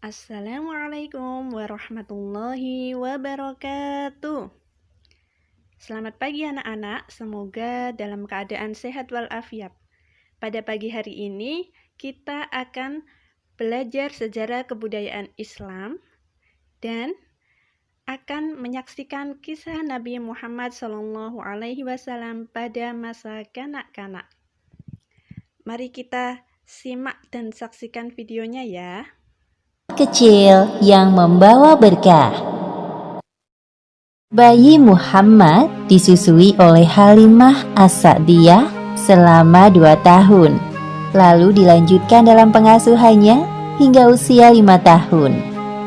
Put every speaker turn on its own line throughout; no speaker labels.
Assalamualaikum warahmatullahi wabarakatuh. Selamat pagi anak-anak, semoga dalam keadaan sehat walafiat. Pada pagi hari ini kita akan belajar sejarah kebudayaan Islam dan akan menyaksikan kisah Nabi Muhammad SAW pada masa kanak-kanak. Mari kita simak dan saksikan videonya ya.
Kecil yang membawa berkah. Bayi Muhammad disusui oleh Halimah As-Sa'diyah selama 2 tahun, lalu dilanjutkan dalam pengasuhannya hingga usia 5 tahun.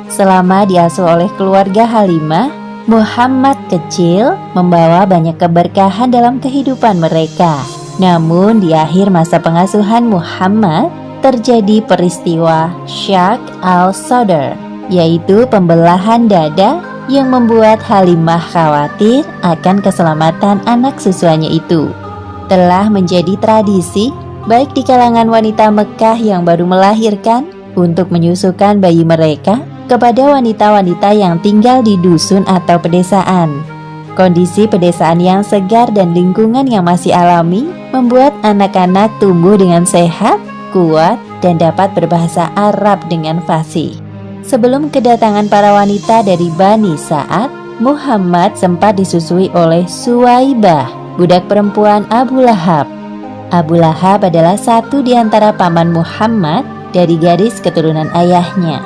Selama diasuh oleh keluarga Halimah, Muhammad kecil membawa banyak keberkahan dalam kehidupan mereka. Namun di akhir masa pengasuhan Muhammad, terjadi peristiwa Syaq al-Sadr, yaitu pembelahan dada yang membuat Halimah khawatir akan keselamatan anak susuannya itu. Telah menjadi tradisi baik di kalangan wanita Mekah yang baru melahirkan untuk menyusukan bayi mereka kepada wanita-wanita yang tinggal di dusun atau pedesaan. Kondisi pedesaan yang segar dan lingkungan yang masih alami membuat anak-anak tumbuh dengan sehat, kuat, dan dapat berbahasa Arab dengan fasih. Sebelum kedatangan para wanita dari Bani Sa'ad, Muhammad sempat disusui oleh Suwaibah, budak perempuan Abu Lahab. Abu Lahab adalah satu di antara paman Muhammad dari garis keturunan ayahnya.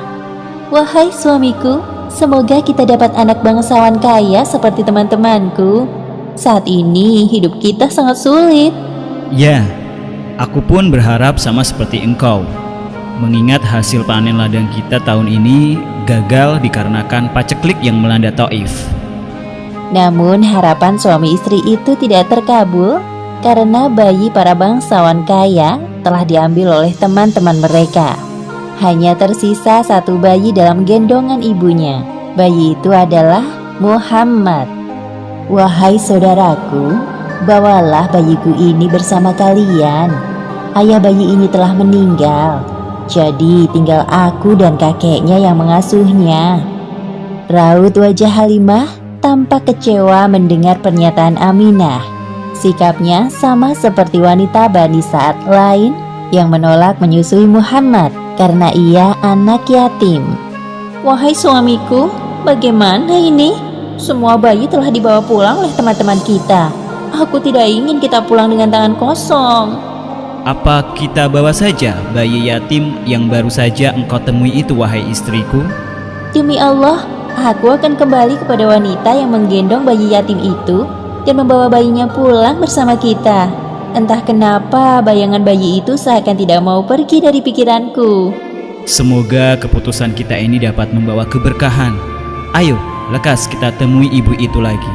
"Wahai suamiku, semoga kita dapat anak bangsawan kaya seperti teman-temanku. Saat ini hidup kita sangat sulit."
Ya, aku pun berharap sama seperti engkau. Mengingat hasil panen ladang kita tahun ini gagal dikarenakan paceklik yang melanda Taif.
Namun harapan suami istri itu tidak terkabul karena bayi para bangsawan kaya telah diambil oleh teman-teman mereka. Hanya tersisa satu bayi dalam gendongan ibunya. Bayi itu adalah Muhammad. "Wahai saudaraku, bawalah bayiku ini bersama kalian. Ayah bayi ini telah meninggal, jadi tinggal aku dan kakeknya yang mengasuhnya." Raut wajah Halimah tampak kecewa mendengar pernyataan Aminah. Sikapnya sama seperti wanita Bani Sa'ad lain yang menolak menyusui Muhammad karena ia anak yatim. "Wahai suamiku, bagaimana ini? Semua bayi telah dibawa pulang oleh teman-teman kita. Aku tidak ingin kita pulang dengan tangan kosong."
Apa kita bawa saja bayi yatim yang baru saja engkau temui itu, wahai istriku?
"Demi Allah, aku akan kembali kepada wanita yang menggendong bayi yatim itu dan membawa bayinya pulang bersama kita." Entah kenapa bayangan bayi itu seakan tidak mau pergi dari pikiranku.
Semoga keputusan kita ini dapat membawa keberkahan. Ayo, lekas kita temui ibu itu lagi.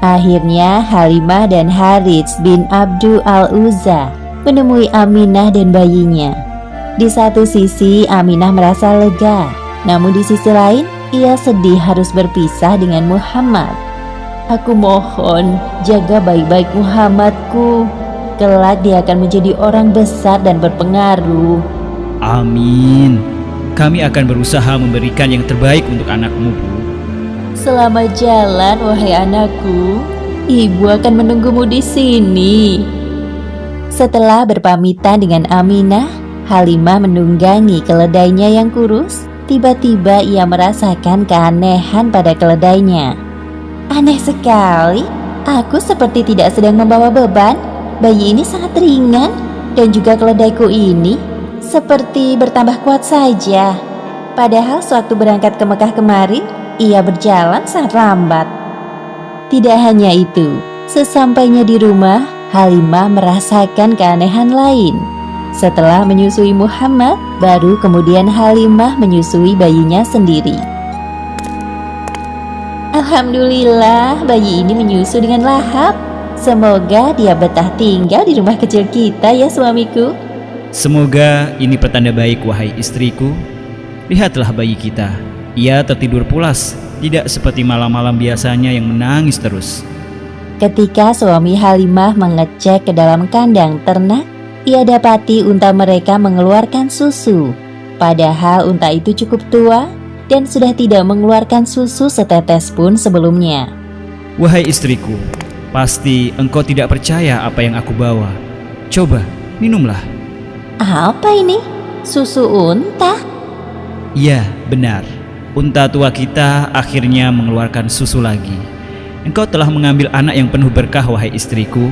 Akhirnya Halimah dan Harits bin Abdu al-Uzza menemui Aminah dan bayinya. Di satu sisi Aminah merasa lega, namun di sisi lain ia sedih harus berpisah dengan Muhammad. "Aku mohon, jaga baik-baik Muhammadku. Kelak dia akan menjadi orang besar dan berpengaruh."
Amin. Kami akan berusaha memberikan yang terbaik untuk anakmu, Bu.
"Selamat jalan, wahai anakku. Ibu akan menunggumu di sini." Setelah berpamitan dengan Aminah, Halimah menunggangi keledainya yang kurus. Tiba-tiba ia merasakan keanehan pada keledainya. "Aneh sekali, aku seperti tidak sedang membawa beban. Bayi ini sangat ringan, dan juga keledaiku ini seperti bertambah kuat saja. Padahal sewaktu berangkat ke Mekah kemarin, ia berjalan sangat lambat." Tidak hanya itu, sesampainya di rumah, Halimah merasakan keanehan lain. Setelah menyusui Muhammad, baru kemudian Halimah menyusui bayinya sendiri. "Alhamdulillah, bayi ini menyusu dengan lahap. Semoga dia betah tinggal di rumah kecil kita ya suamiku."
Semoga ini petanda baik, wahai istriku. Lihatlah bayi kita. Ia tertidur pulas, tidak seperti malam-malam biasanya yang menangis terus.
Ketika suami Halimah mengecek ke dalam kandang ternak, ia dapati unta mereka mengeluarkan susu. Padahal unta itu cukup tua dan sudah tidak mengeluarkan susu setetes pun sebelumnya.
Wahai istriku, pasti engkau tidak percaya apa yang aku bawa. Coba, minumlah.
Apa ini? Susu unta?
Ya, benar. Unta tua kita akhirnya mengeluarkan susu lagi. Engkau telah mengambil anak yang penuh berkah, wahai istriku.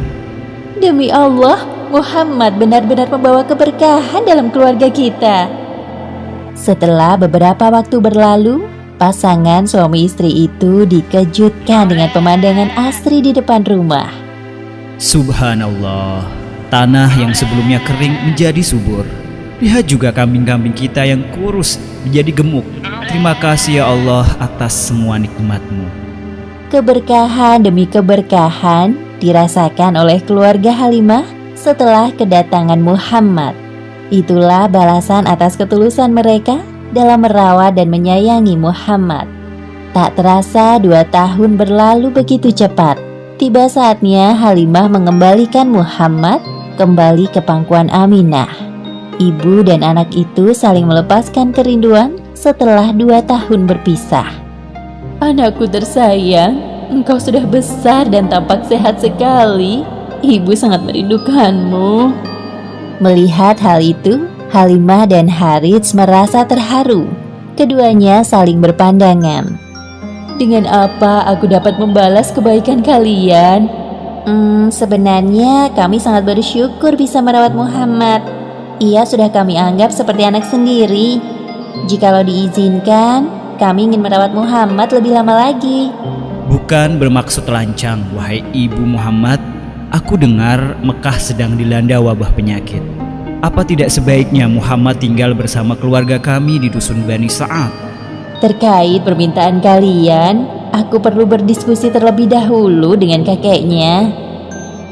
Demi Allah, Muhammad benar-benar membawa keberkahan dalam keluarga kita. Setelah beberapa waktu berlalu, pasangan suami istri itu dikejutkan dengan pemandangan asri di depan rumah.
Subhanallah, tanah yang sebelumnya kering menjadi subur. Lihat juga kambing-kambing kita yang kurus menjadi gemuk. Terima kasih ya Allah atas semua nikmat-Mu.
Keberkahan demi keberkahan dirasakan oleh keluarga Halimah setelah kedatangan Muhammad. Itulah balasan atas ketulusan mereka dalam merawat dan menyayangi Muhammad. Tak terasa 2 tahun berlalu begitu cepat. Tiba saatnya Halimah mengembalikan Muhammad kembali ke pangkuan Aminah. Ibu dan anak itu saling melepaskan kerinduan setelah 2 tahun berpisah. Anakku tersayang, engkau sudah besar dan tampak sehat sekali. Ibu sangat merindukanmu. Melihat hal itu, Halimah dan Harits merasa terharu. Keduanya saling berpandangan. Dengan apa aku dapat membalas kebaikan kalian? Sebenarnya kami sangat bersyukur bisa merawat Muhammad. Ia sudah kami anggap seperti anak sendiri. Jikalau diizinkan, kami ingin merawat Muhammad lebih lama lagi.
Bukan bermaksud lancang, wahai ibu Muhammad. Aku dengar Mekah sedang dilanda wabah penyakit. Apa tidak sebaiknya Muhammad tinggal bersama keluarga kami di dusun Bani Sa'ad?
Terkait permintaan kalian, aku perlu berdiskusi terlebih dahulu dengan kakeknya.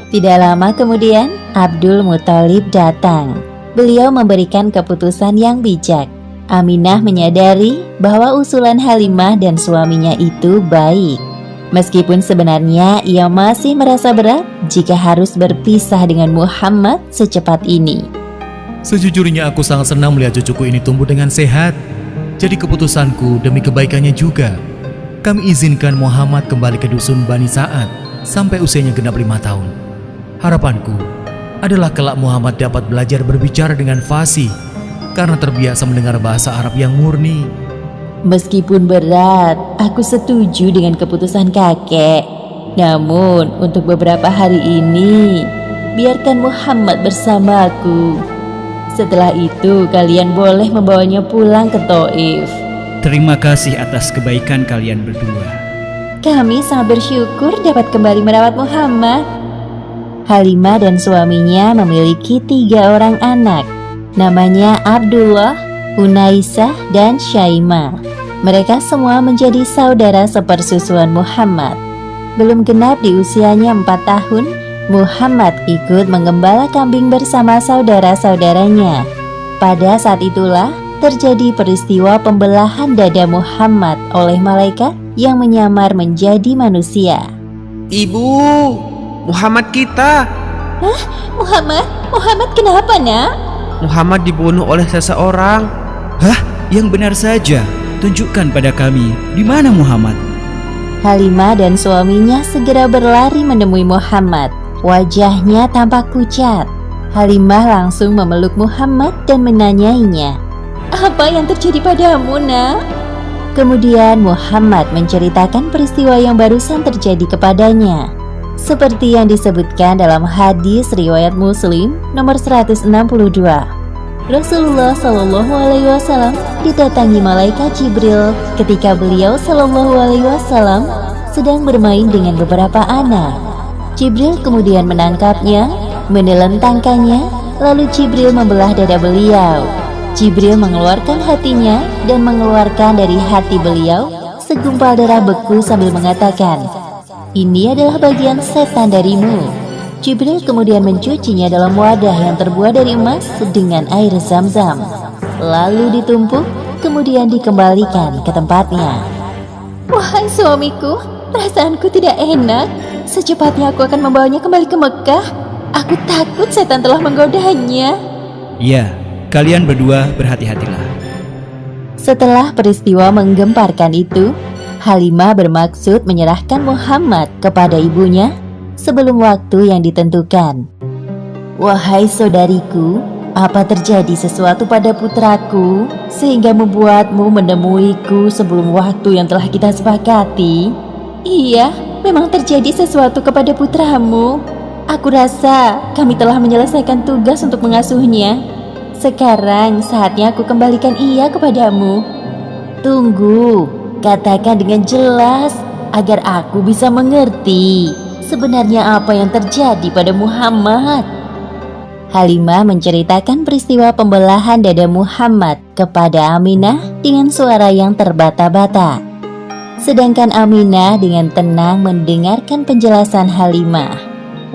Tidak lama kemudian, Abdul Muthalib datang. Beliau memberikan keputusan yang bijak. Aminah menyadari bahwa usulan Halimah dan suaminya itu baik. Meskipun sebenarnya ia masih merasa berat jika harus berpisah dengan Muhammad secepat ini.
Sejujurnya aku sangat senang melihat cucuku ini tumbuh dengan sehat. Jadi keputusanku demi kebaikannya juga. Kami izinkan Muhammad kembali ke dusun Bani Sa'ad sampai usianya genap 5 tahun. Harapanku adalah kelak Muhammad dapat belajar berbicara dengan fasih karena terbiasa mendengar bahasa Arab yang murni.
Meskipun berat, aku setuju dengan keputusan kakek. Namun, untuk beberapa hari ini, biarkan Muhammad bersamaku. Setelah itu, kalian boleh membawanya pulang ke Thaif.
Terima kasih atas kebaikan kalian berdua.
Kami sangat bersyukur dapat kembali merawat Muhammad. Halimah dan suaminya memiliki 3 orang anak. Namanya Abdullah, Unaisah, dan Syaimah. Mereka semua menjadi saudara sepersusuan Muhammad. Belum genap di usianya 4 tahun, Muhammad ikut menggembala kambing bersama saudara-saudaranya. Pada saat itulah terjadi peristiwa pembelahan dada Muhammad oleh malaikat yang menyamar menjadi manusia.
Ibu, Muhammad kita.
Hah? Muhammad kenapa, nak?
Muhammad dibunuh oleh seseorang.
Hah? Yang benar saja. Tunjukkan pada kami, di mana Muhammad?
Halimah dan suaminya segera berlari menemui Muhammad. Wajahnya tampak pucat. Halimah langsung memeluk Muhammad dan menanyainya. Apa yang terjadi padamu, nak? Kemudian Muhammad menceritakan peristiwa yang barusan terjadi kepadanya. Seperti yang disebutkan dalam hadis riwayat Muslim nomor 162. Rasulullah Shallallahu Alaihi Wasallam didatangi malaikat Jibril ketika beliau Shallallahu Alaihi Wasallam sedang bermain dengan beberapa anak. Jibril kemudian menangkapnya, menelentangkannya, lalu Jibril membelah dada beliau. Jibril mengeluarkan hatinya dan mengeluarkan dari hati beliau segumpal darah beku sambil mengatakan, "Ini adalah bagian setan darimu." Jibril kemudian mencucinya dalam wadah yang terbuat dari emas dengan air zam-zam. Lalu ditumpuk, kemudian dikembalikan ke tempatnya. Wahai suamiku, perasaanku tidak enak. Secepatnya aku akan membawanya kembali ke Mekah. Aku takut setan telah menggodanya.
Ya, kalian berdua berhati-hatilah.
Setelah peristiwa menggemparkan itu, Halimah bermaksud menyerahkan Muhammad kepada ibunya sebelum waktu yang ditentukan. "Wahai saudariku, apa terjadi sesuatu pada putraku sehingga membuatmu menemuiku sebelum waktu yang telah kita sepakati?" "Iya, memang terjadi sesuatu kepada putramu. Aku rasa kami telah menyelesaikan tugas untuk mengasuhnya. Sekarang saatnya aku kembalikan ia kepadamu." "Tunggu, katakan dengan jelas agar aku bisa mengerti sebenarnya apa yang terjadi pada Muhammad." Halimah menceritakan peristiwa pembelahan dada Muhammad kepada Aminah dengan suara yang terbata-bata. Sedangkan Aminah dengan tenang mendengarkan penjelasan Halimah.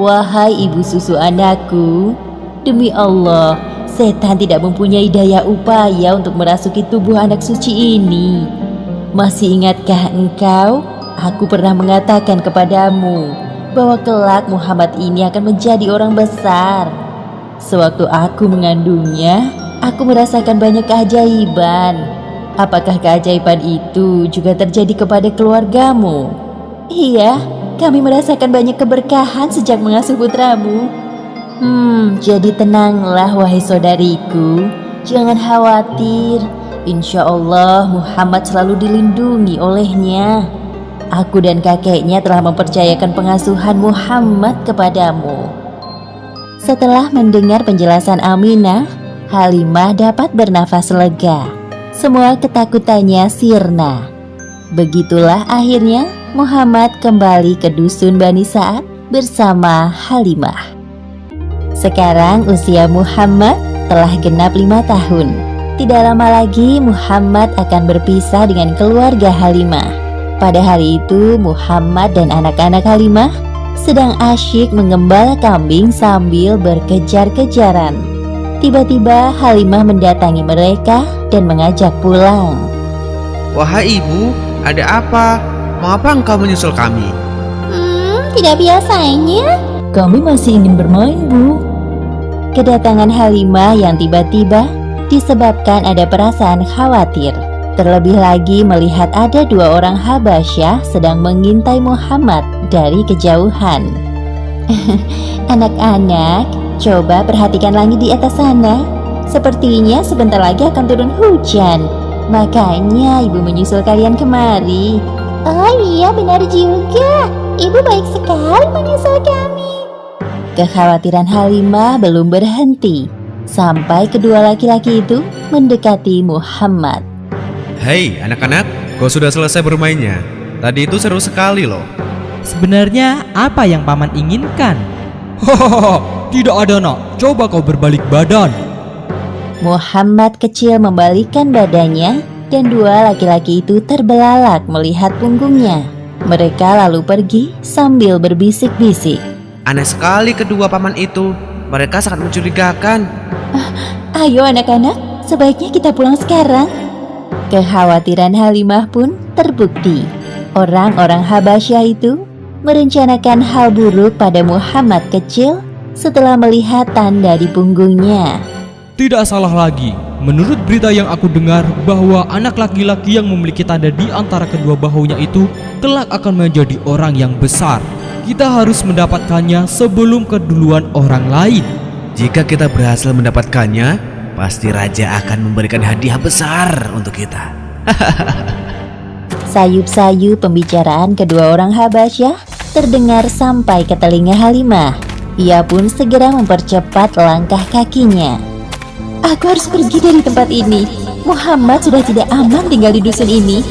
"Wahai ibu susu anakku, demi Allah, setan tidak mempunyai daya upaya untuk merasuki tubuh anak suci ini. Masih ingatkah engkau, aku pernah mengatakan kepadamu bahwa kelak Muhammad ini akan menjadi orang besar. Sewaktu aku mengandungnya, aku merasakan banyak keajaiban. Apakah keajaiban itu juga terjadi kepada keluargamu?" "Iya, kami merasakan banyak keberkahan sejak mengasuh putramu." Jadi tenanglah wahai saudariku, jangan khawatir. Insya Allah Muhammad selalu dilindungi olehnya. Aku dan kakeknya telah mempercayakan pengasuhan Muhammad kepadamu." Setelah mendengar penjelasan Aminah, Halimah dapat bernafas lega. Semua ketakutannya sirna. Begitulah akhirnya Muhammad kembali ke dusun Bani Sa'ad bersama Halimah. Sekarang usia Muhammad telah genap 5 tahun. Tidak lama lagi Muhammad akan berpisah dengan keluarga Halimah. Pada hari itu Muhammad dan anak-anak Halimah sedang asyik mengembala kambing sambil berkejar-kejaran. Tiba-tiba Halimah mendatangi mereka dan mengajak pulang.
Wahai ibu, ada apa? Mengapa engkau menyusul kami?
Tidak biasanya. Kami masih ingin bermain, Bu. Kedatangan Halimah yang tiba-tiba disebabkan ada perasaan khawatir. Terlebih lagi melihat ada 2 orang Habasyah sedang mengintai Muhammad dari kejauhan. "Anak-anak, coba perhatikan langit di atas sana. Sepertinya sebentar lagi akan turun hujan. Makanya ibu menyusul kalian kemari." "Oh iya, benar juga. Ibu baik sekali menyusul kami." Kekhawatiran Halimah belum berhenti sampai kedua laki-laki itu mendekati Muhammad.
Hei anak-anak, kau sudah selesai bermainnya? Tadi itu seru sekali loh.
Sebenarnya apa yang paman inginkan?
Hahaha, tidak ada nak, coba kau berbalik badan.
Muhammad kecil membalikkan badannya dan 2 laki-laki itu terbelalak melihat punggungnya. Mereka lalu pergi sambil berbisik-bisik.
Aneh sekali kedua paman itu. Mereka sangat mencurigakan.
Ayo anak-anak, sebaiknya kita pulang sekarang. Kekhawatiran Halimah pun terbukti. Orang-orang Habasyah itu merencanakan hal buruk pada Muhammad kecil setelah melihat tanda di punggungnya.
Tidak salah lagi. Menurut berita yang aku dengar bahwa anak laki-laki yang memiliki tanda di antara kedua bahunya itu kelak akan menjadi orang yang besar. Kita harus mendapatkannya sebelum keduluan orang lain.
Jika kita berhasil mendapatkannya, pasti raja akan memberikan hadiah besar untuk kita.
Sayup-sayup pembicaraan kedua orang Habasyah terdengar sampai ke telinga Halimah. Ia pun segera mempercepat langkah kakinya. Aku harus pergi dari tempat ini. Muhammad sudah tidak aman tinggal di dusun ini.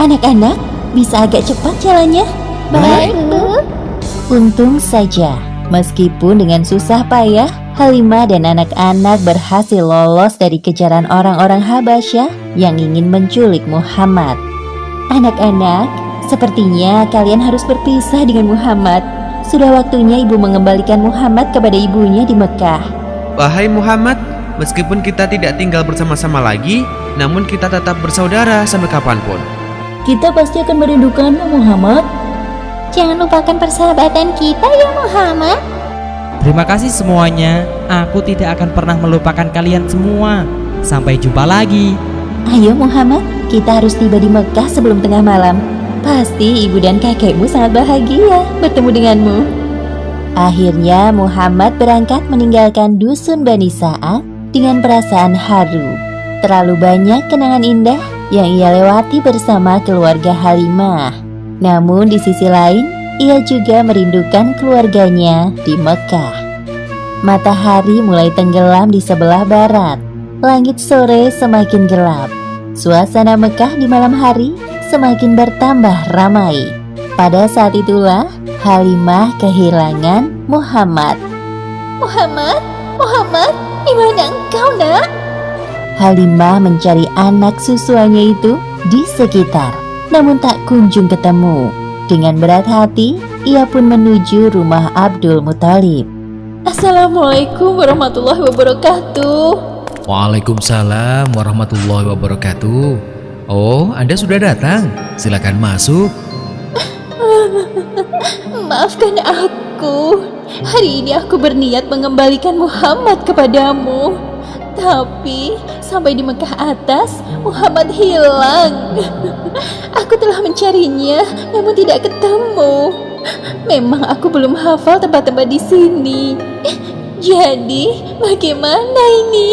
Anak-anak, bisa agak cepat jalannya? Baik, Bu. Untung saja, meskipun dengan susah payah, Halimah dan anak-anak berhasil lolos dari kejaran orang-orang Habasyah yang ingin menculik Muhammad. Anak-anak, sepertinya kalian harus berpisah dengan Muhammad. Sudah waktunya ibu mengembalikan Muhammad kepada ibunya di Mekah.
Wahai Muhammad, meskipun kita tidak tinggal bersama-sama lagi, namun kita tetap bersaudara sampai kapanpun.
Kita pasti akan merindukanmu, Muhammad. Jangan lupakan persahabatan kita ya, Muhammad.
Terima kasih semuanya. Aku tidak akan pernah melupakan kalian semua. Sampai jumpa lagi.
Ayo Muhammad, kita harus tiba di Mekah sebelum tengah malam. Pasti ibu dan kakekmu sangat bahagia bertemu denganmu. Akhirnya Muhammad berangkat meninggalkan dusun Bani Sa'ad dengan perasaan haru. Terlalu banyak kenangan indah yang ia lewati bersama keluarga Halimah. Namun di sisi lain, ia juga merindukan keluarganya di Mekah. Matahari mulai tenggelam di sebelah barat. Langit sore semakin gelap. Suasana Mekah di malam hari semakin bertambah ramai. Pada saat itulah Halimah kehilangan Muhammad. Muhammad, di mana engkau, Nak? Halimah mencari anak susuannya itu di sekitar, namun tak kunjung ketemu. Dengan berat hati, ia pun menuju rumah Abdul Muthalib. Assalamualaikum warahmatullahi wabarakatuh.
Waalaikumsalam warahmatullahi wabarakatuh. Oh, Anda sudah datang. Silakan masuk.
Maafkan aku. Hari ini aku berniat mengembalikan Muhammad kepadamu. Tapi sampai di Mekah atas, Muhammad hilang. Aku telah mencarinya, namun tidak ketemu. Memang aku belum hafal tempat-tempat di sini. Jadi, bagaimana ini?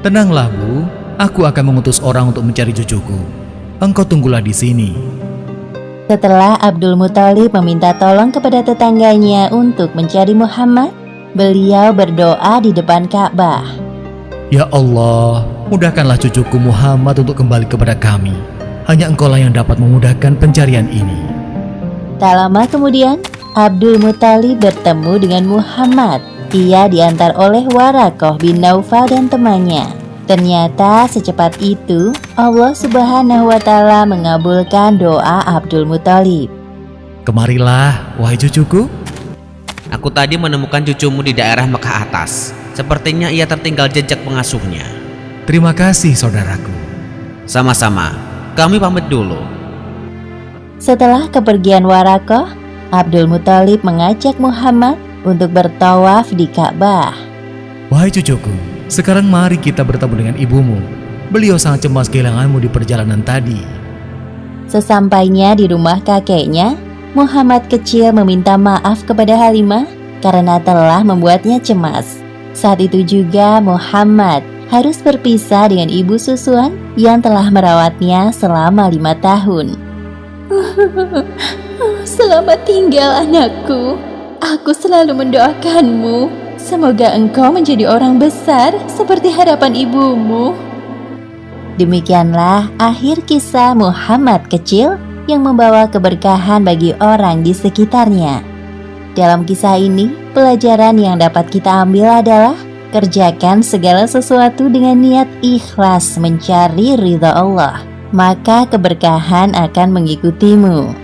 Tenanglah, Bu. Aku akan mengutus orang untuk mencari cucuku. Engkau tunggulah di sini.
Setelah Abdul Muthalib meminta tolong kepada tetangganya untuk mencari Muhammad, beliau berdoa di depan Ka'bah.
Ya Allah, mudahkanlah cucuku Muhammad untuk kembali kepada kami. Hanya Engkaulah yang dapat memudahkan pencarian ini.
Tak lama kemudian, Abdul Muthalib bertemu dengan Muhammad. Ia diantar oleh Waraqah bin Naufal dan temannya. Ternyata secepat itu Allah Subhanahu wa Ta'ala mengabulkan doa Abdul Muthalib.
Kemarilah, wahai cucuku.
Aku tadi menemukan cucumu di daerah Mekah atas. Sepertinya ia tertinggal jejak pengasuhnya.
Terima kasih, saudaraku.
Sama-sama. Kami pamit dulu.
Setelah kepergian Waraqah, Abdul Muthalib mengajak Muhammad untuk bertawaf di Ka'bah.
Wahai cucuku, sekarang mari kita bertemu dengan ibumu. Beliau sangat cemas kehilanganmu di perjalanan tadi.
Sesampainya di rumah kakeknya, Muhammad kecil meminta maaf kepada Halimah karena telah membuatnya cemas. Saat itu juga Muhammad harus berpisah dengan ibu susuan yang telah merawatnya selama 5 tahun. Selamat tinggal anakku. Aku selalu mendoakanmu. Semoga engkau menjadi orang besar seperti harapan ibumu. Demikianlah akhir kisah Muhammad kecil yang membawa keberkahan bagi orang di sekitarnya. Dalam kisah ini, pelajaran yang dapat kita ambil adalah kerjakan segala sesuatu dengan niat ikhlas mencari ridha Allah, maka keberkahan akan mengikutimu.